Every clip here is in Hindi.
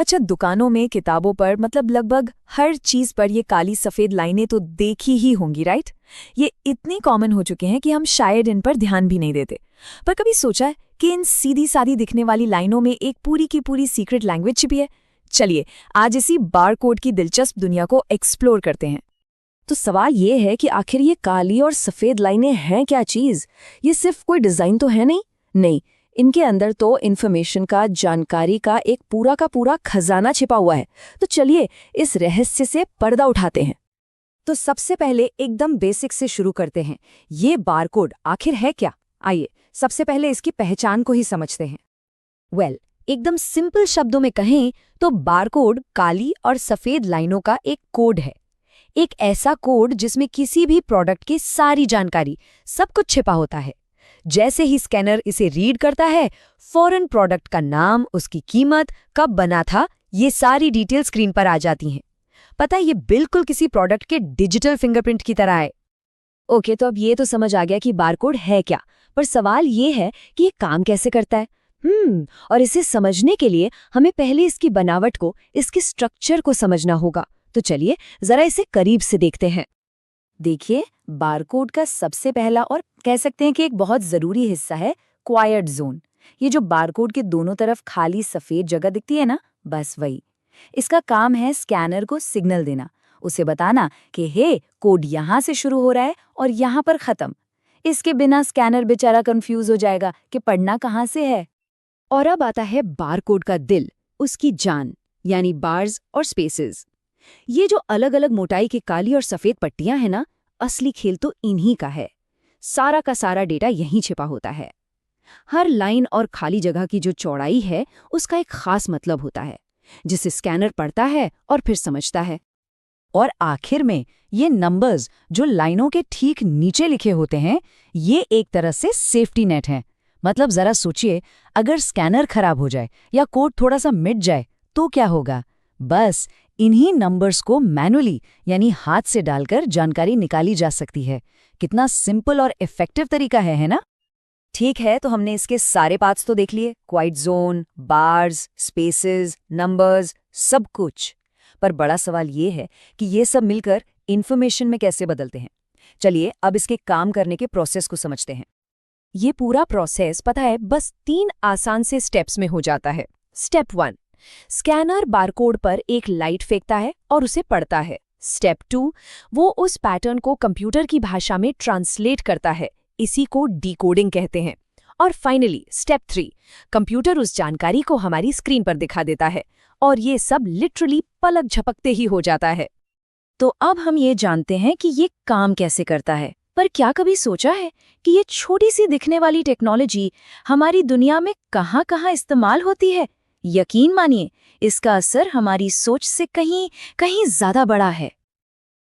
अच्छा, दुकानों में, किताबों पर, मतलब लगभग हर चीज पर ये काली सफेद लाइनें तो देखी ही होंगी, राइट? ये इतनी कॉमन हो चुके हैं कि हम शायद इन पर ध्यान भी नहीं देते। पर कभी सोचा है कि इन सीधी सादी दिखने वाली लाइनों में एक पूरी की पूरी सीक्रेट लैंग्वेज छिपी है? चलिए आज इसी बारकोड की दिलचस्प दुनिया को एक्सप्लोर करते हैं। तो सवाल ये है कि आखिर ये काली और सफेद लाइनें हैं क्या चीज? ये सिर्फ कोई डिजाइन तो है नहीं। नहीं, इनके अंदर तो इन्फॉर्मेशन का, जानकारी का एक पूरा का पूरा खजाना छिपा हुआ है। तो चलिए इस रहस्य से पर्दा उठाते हैं। तो सबसे पहले एकदम बेसिक से शुरू करते हैं। ये बारकोड आखिर है क्या? आइए सबसे पहले इसकी पहचान को ही समझते हैं। एकदम सिंपल शब्दों में कहें तो बारकोड काली और सफेद लाइनों का एक कोड है। एक ऐसा कोड जिसमें किसी भी प्रोडक्ट की सारी जानकारी, सब कुछ छिपा होता है। जैसे ही स्कैनर इसे रीड करता है, फौरन प्रोडक्ट का नाम, उसकी कीमत, कब बना था, ये सारी डिटेल स्क्रीन पर आ जाती हैं। पता है, ये बिल्कुल किसी प्रोडक्ट के डिजिटल फिंगरप्रिंट की तरह है। ओके, तो अब ये तो समझ आ गया कि बारकोड है क्या, पर सवाल ये है कि ये काम कैसे करता है। और इसे समझने के लिए हमें पहले इसकी बनावट को, इसके स्ट्रक्चर को समझना होगा। तो चलिए जरा इसे करीब से देखते हैं। देखिए, बारकोड का सबसे पहला और कह सकते हैं कि एक बहुत जरूरी हिस्सा है क्वाइट जोन। ये जो बारकोड के दोनों तरफ खाली सफेद जगह दिखती है ना, बस वही। इसका काम है स्कैनर को सिग्नल देना, उसे बताना कि हे, कोड यहाँ से शुरू हो रहा है और यहाँ पर खत्म। इसके बिना स्कैनर बेचारा कंफ्यूज हो जाएगा कि पढ़ना कहाँ से है। और अब आता है बारकोड का दिल, उसकी जान, यानी बार्स और स्पेसेस। ये जो अलग अलग मोटाई की काली और सफेद पट्टियां हैं ना, असली खेल तो इन्हीं का है। सारा का सारा डेटा यहीं छिपा होता है। हर लाइन और खाली जगह की जो चौड़ाई है, उसका एक खास मतलब होता है, जिसे स्कैनर पढ़ता है और फिर समझता है। और आखिर में ये नंबर्स जो लाइनों के ठीक नीचे लिखे होते हैं, ये एक तरह से सेफ्टी नेट हैं। मतलब जरा सोचिए, अगर स्कैनर खराब हो जाए या कोड थोड़ा सा मिट जाए तो क्या होगा? बस इन्हीं नंबर्स को मैनुअली, यानी हाथ से डालकर जानकारी निकाली जा सकती है। कितना सिंपल और इफेक्टिव तरीका है ना? ठीक है, तो हमने इसके सारे पार्ट्स तो देख लिए, quite zone, bars, spaces, numbers, सब कुछ। पर बड़ा सवाल ये है कि ये सब मिलकर इंफॉर्मेशन में कैसे बदलते हैं। चलिए अब इसके काम करने के प्रोसेस को समझते हैं। ये पूरा प्रोसेस, पता है, बस 3 आसान से स्टेप्स में हो जाता है। स्टेप 1, स्कैनर बारकोड पर एक लाइट फेंकता है और उसे पढ़ता है। स्टेप 2, वो उस पैटर्न को कंप्यूटर की भाषा में ट्रांसलेट करता है, इसी को डिकोडिंग कहते हैं। और फाइनली स्टेप 3, कंप्यूटर उस जानकारी को हमारी स्क्रीन पर दिखा देता है, और ये सब लिटरली पलक झपकते ही हो जाता है। तो अब हम ये जानते हैं कि ये काम कैसे करता है, पर क्या कभी सोचा है कि ये छोटी सी दिखने वाली टेक्नोलॉजी हमारी दुनिया में कहाँ-कहाँ इस्तेमाल होती है? यकीन मानिए, इसका असर हमारी सोच से कहीं कहीं ज्यादा बड़ा है।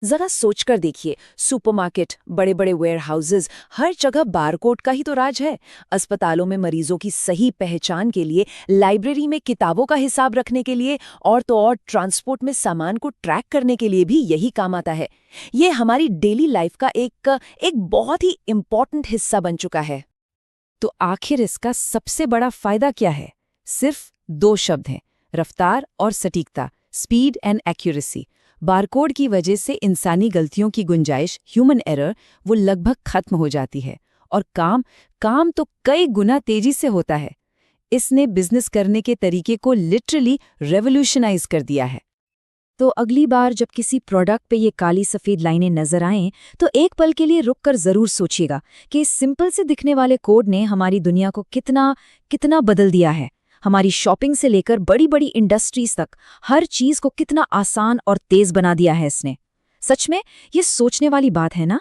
जरा सोचकर देखिए, सुपरमार्केट, बड़े बड़े वेयरहाउसेस, हर जगह बारकोड का ही तो राज है। अस्पतालों में मरीजों की सही पहचान के लिए, लाइब्रेरी में किताबों का हिसाब रखने के लिए, और तो और ट्रांसपोर्ट में सामान को ट्रैक करने के लिए भी यही काम आता है। ये हमारी डेली लाइफ का एक बहुत ही इम्पॉर्टेंट हिस्सा बन चुका है। तो आखिर इसका सबसे बड़ा फायदा क्या है? सिर्फ 2 शब्द हैं, रफ्तार और सटीकता, स्पीड एंड एक्यूरेसी। बारकोड की वजह से इंसानी गलतियों की गुंजाइश, ह्यूमन एरर, वो लगभग खत्म हो जाती है, और काम तो कई गुना तेजी से होता है। इसने बिजनेस करने के तरीके को लिटरली रेवोल्यूशनाइज कर दिया है। तो अगली बार जब किसी प्रोडक्ट पे ये काली सफेद लाइनें नजर आएं, तो एक पल के लिए रुककर जरूर सोचिएगा कि इस सिंपल से दिखने वाले कोड ने हमारी दुनिया को कितना बदल दिया है। हमारी शॉपिंग से लेकर बड़ी बड़ी इंडस्ट्रीज तक हर चीज को कितना आसान और तेज बना दिया है इसने। सच में ये सोचने वाली बात है ना?